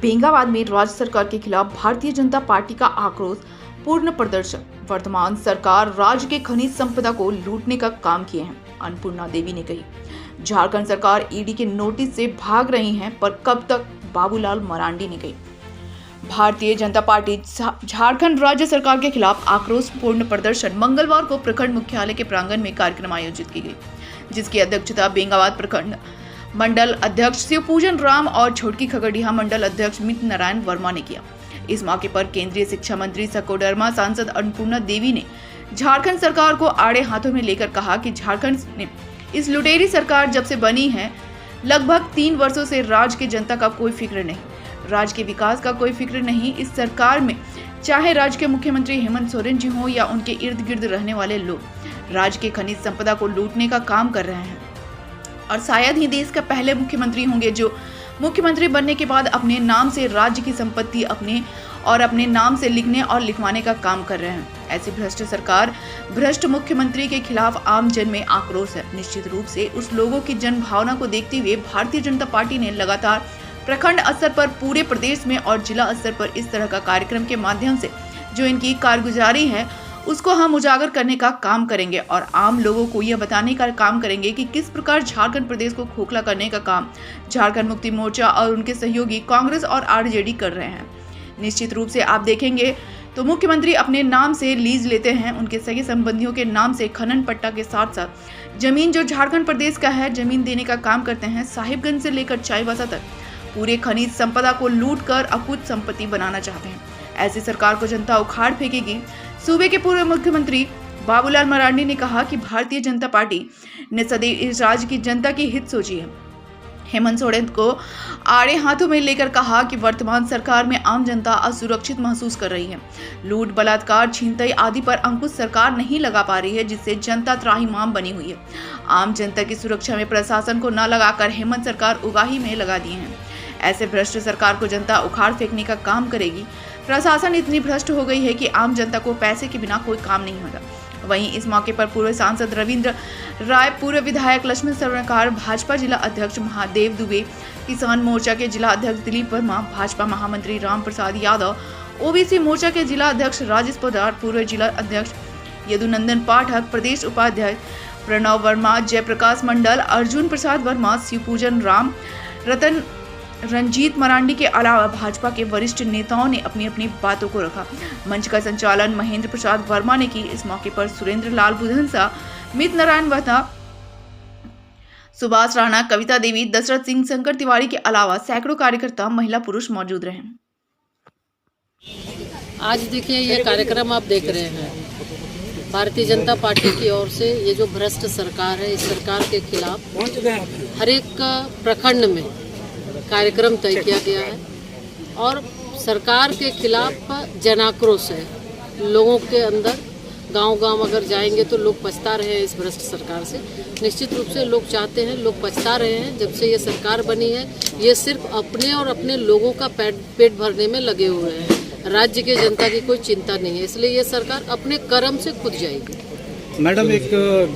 बेंगाबाद में राज्य सरकार के खिलाफ भारतीय जनता पार्टी का आक्रोश पूर्ण प्रदर्शन। वर्तमान सरकार राज्य के खनिज संपदा को लूटने का काम किए हैं, अन्नपूर्णा देवी ने कही। झारखंड सरकार ईडी के नोटिस से भाग रही है, पर कब तक, बाबूलाल मरांडी ने कही। भारतीय जनता पार्टी झारखंड राज्य सरकार के खिलाफ आक्रोश पूर्ण प्रदर्शन मंगलवार को प्रखंड मुख्यालय के प्रांगण में कार्यक्रम आयोजित की गई, जिसकी अध्यक्षता बेंगाबाद प्रखंड मंडल अध्यक्ष शिवपूजन राम और छोटकी खगड़िया मंडल अध्यक्ष मित्र नारायण वर्मा ने किया। इस मौके पर केंद्रीय शिक्षा मंत्री सकोडरमा सांसद अन्नपूर्णा देवी ने झारखंड सरकार को आड़े हाथों में लेकर कहा कि झारखंड ने इस लुटेरी सरकार जब से बनी है, लगभग 3 वर्षों से राज्य की जनता का कोई फिक्र नहीं, राज्य के विकास का कोई फिक्र नहीं। इस सरकार में चाहे राज्य के मुख्यमंत्री हेमंत सोरेन जी हो या उनके इर्द गिर्द रहने वाले लोग, राज्य के खनिज संपदा को लूटने का काम कर रहे हैं और शायद ही देश का पहले मुख्यमंत्री होंगे जो मुख्यमंत्री बनने के बाद अपने नाम से राज्य की संपत्ति अपने नाम से लिखने और लिखवाने का काम कर रहे हैं। ऐसी भ्रष्ट सरकार, भ्रष्ट मुख्यमंत्री के खिलाफ आम जन में आक्रोश है। निश्चित रूप से उस लोगों की जन भावना को देखते हुए भारतीय जनता पार्टी ने लगातार प्रखंड स्तर पर, पूरे प्रदेश में और जिला स्तर पर इस तरह का कार्यक्रम के माध्यम से जो इनकी कारगुजारी है उसको हम उजागर करने का काम करेंगे और आम लोगों को यह बताने का काम करेंगे कि किस प्रकार झारखंड प्रदेश को खोखला करने का काम झारखंड मुक्ति मोर्चा और उनके सहयोगी कांग्रेस और आरजेडी कर रहे हैं। निश्चित रूप से आप देखेंगे तो मुख्यमंत्री अपने नाम से लीज लेते हैं, उनके सगे संबंधियों के नाम से खनन पट्टा के साथ साथ जमीन जो झारखंड प्रदेश का है, जमीन देने का काम करते हैं। साहिबगंज से लेकर चाईबासा तक पूरे खनिज संपदा को लूट कर अकुत संपत्ति बनाना चाहते हैं। ऐसी सरकार को जनता उखाड़ फेंकेगी। सूबे के पूर्व मुख्यमंत्री बाबूलाल मरांडी ने कहा कि भारतीय जनता पार्टी ने सदैव इस राज्य की जनता की हित सोची है। हेमंत सोरेन को आड़े हाथों में लेकर कहा कि वर्तमान सरकार में आम जनता असुरक्षित महसूस कर रही है। लूट, बलात्कार, छीनताई आदि पर अंकुश सरकार नहीं लगा पा रही है, जिससे जनता त्राहिमाम बनी हुई है। आम जनता की सुरक्षा में प्रशासन को न लगाकर हेमंत सरकार उगाही में लगा दिए हैं। ऐसे भ्रष्ट सरकार को जनता उखाड़ फेंकने का काम करेगी। प्रशासन इतनी भ्रष्ट हो गई है कि आम जनता को पैसे के बिना कोई काम नहीं होता। वहीं इस मौके पर पूर्व सांसद रविंद्र राय, पूर्व विधायक लक्ष्मण स्वर्णकार, भाजपा जिला अध्यक्ष महादेव दुबे, किसान मोर्चा के जिला अध्यक्ष दिलीप वर्मा, भाजपा महामंत्री राम प्रसाद यादव, ओबीसी मोर्चा के जिला अध्यक्ष राजेश पोद्दार, पूर्व जिला अध्यक्ष यदुनंदन पाठक, प्रदेश उपाध्यक्ष प्रणव वर्मा, जयप्रकाश मंडल, अर्जुन प्रसाद वर्मा, शिवपूजन राम, रंजीत मरांडी के अलावा भाजपा के वरिष्ठ नेताओं ने अपनी अपनी बातों को रखा। मंच का संचालन महेंद्र प्रसाद वर्मा ने की। इस मौके पर सुरेंद्र लाल बुधनसा, मित्र नारायण वर्मा, सुभाष राणा, कविता देवी, दशरथ सिंह, शंकर तिवारी के अलावा सैकड़ों कार्यकर्ता, महिला पुरुष मौजूद रहे। आज देखिए ये कार्यक्रम आप देख रहे हैं, भारतीय जनता पार्टी की ओर से ये जो भ्रष्ट सरकार है, इस सरकार के खिलाफ हर एक प्रखंड में कार्यक्रम तय किया गया है और सरकार के खिलाफ जनाक्रोश है लोगों के अंदर। गांव-गांव अगर जाएंगे तो लोग पछता रहे हैं इस भ्रष्ट सरकार से। निश्चित रूप से लोग चाहते हैं, लोग पछता रहे हैं। जब से ये सरकार बनी है, ये सिर्फ अपने और अपने लोगों का पेट भरने में लगे हुए हैं। राज्य के जनता की कोई चिंता नहीं है, इसलिए ये सरकार अपने कर्म से खुद जाएगी। मैडम, एक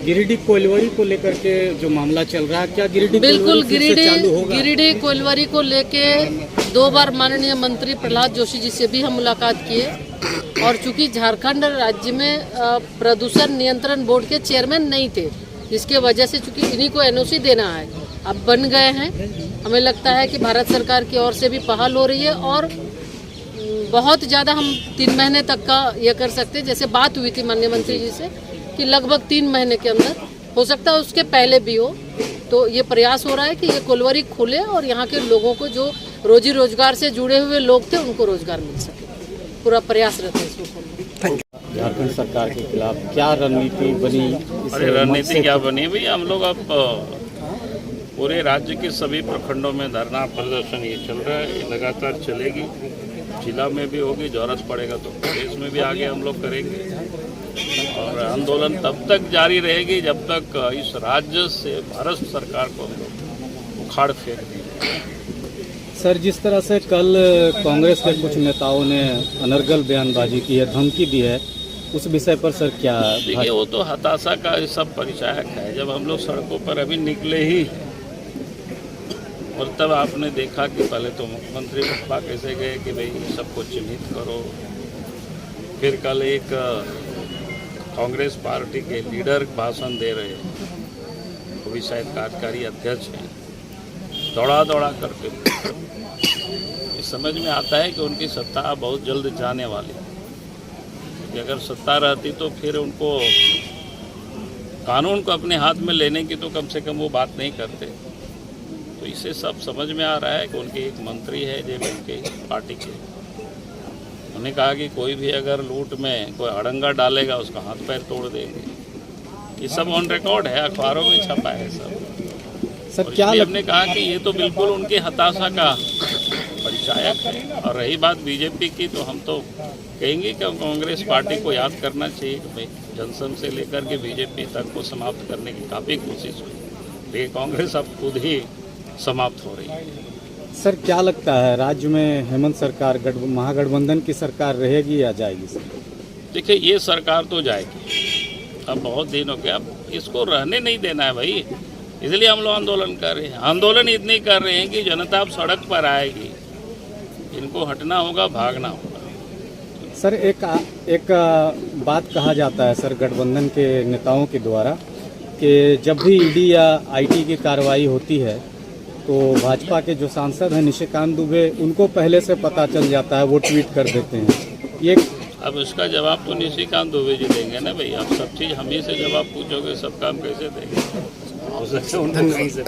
गिरिडीह कोइलवरी को लेकर के जो मामला चल रहा है, क्या बिल्कुल गिरिडीह कोइलवरी को लेके 2 बार माननीय मंत्री प्रहलाद जोशी जी से भी हम मुलाकात किए और चूंकि झारखंड राज्य में प्रदूषण नियंत्रण बोर्ड के चेयरमैन नहीं थे, जिसके वजह से चूंकि इन्हीं को एनओसी देना है, अब बन गए हैं। हमें लगता है कि भारत सरकार की ओर से भी पहल हो रही है और बहुत ज़्यादा हम 3 महीने तक का ये कर सकते हैं। जैसे बात हुई थी माननीय मंत्री जी से कि लगभग 3 महीने के अंदर, हो सकता है उसके पहले भी हो, तो ये प्रयास हो रहा है कि ये कोइलवरी खुले और यहाँ के लोगों को जो रोजी रोजगार से जुड़े हुए लोग थे उनको रोजगार मिल सके। पूरा प्रयास रहता है इसको। झारखंड सरकार के खिलाफ क्या रणनीति बनी? अरे रणनीति क्या बनी भाई, हम लोग अब पूरे राज्य के सभी प्रखंडों में धरना प्रदर्शन ये चल रहा है, ये लगातार चलेगी। जिला में भी होगी, जरूरत पड़ेगा तो प्रदेश में भी आगे हम लोग करेंगे और आंदोलन तब तक जारी रहेगी जब तक इस राज्य से भारत सरकार को हम लोग उखाड़ फेंक देंगे। सर, जिस तरह से कल कांग्रेस के कुछ नेताओं ने अनर्गल बयानबाजी की है, धमकी दी है, उस विषय पर सर क्या? देखिए, वो तो हताशा का सब परिचायक है। जब हम लोग सड़कों पर अभी निकले ही और तब आपने देखा कि पहले तो मुख्यमंत्री बप्पा कैसे गए कि भाई सबको चिन्हित करो, फिर कल एक कांग्रेस पार्टी के लीडर भाषण दे रहे हैं, वो भी शायद कार्यकारी अध्यक्ष हैं, दौड़ा दौड़ा करके ये समझ में आता है कि उनकी सत्ता बहुत जल्द जाने वाली है। कि अगर सत्ता रहती तो फिर उनको कानून को अपने हाथ में लेने की तो कम से कम वो बात नहीं करते। तो इसे सब समझ में आ रहा है कि उनके एक मंत्री है जो उनके पार्टी के, उन्होंने कहा कि कोई भी अगर लूट में कोई अड़ंगा डालेगा उसका हाथ पैर तोड़ देंगे। ये सब ऑन रिकॉर्ड है, अखबारों में छपा है सब। सर क्या हमने कहा कि ये तो बिल्कुल उनकी हताशा का परिचायक है। और रही बात बीजेपी की, तो हम तो कहेंगे कि कांग्रेस पार्टी को याद करना चाहिए कि भाई जनसंघ से लेकर के बीजेपी तक को समाप्त करने की काफ़ी कोशिश हुई, लेकिन कांग्रेस अब खुद ही समाप्त हो रही है। सर क्या लगता है राज्य में हेमंत सरकार महागठबंधन की सरकार रहेगी या जाएगी? सर देखिए, ये सरकार तो जाएगी, अब बहुत दिन हो गया, अब इसको रहने नहीं देना है भाई, इसलिए हम लोग आंदोलन कर रहे हैं। आंदोलन इतने कर रहे हैं कि जनता अब सड़क पर आएगी, इनको हटना होगा, भागना होगा। सर एक बात कहा जाता है सर गठबंधन के नेताओं के द्वारा कि जब भी ईडी या आईटी की कार्रवाई होती है तो भाजपा के जो सांसद हैं निशिकांत दुबे, उनको पहले से पता चल जाता है, वो ट्वीट कर देते हैं। ये अब उसका जवाब तो निशिकांत दुबे जी देंगे ना भाई, आप सब चीज़ हम ही से जवाब पूछोगे, सब काम कैसे देंगे? हो सकता है उनको कहीं से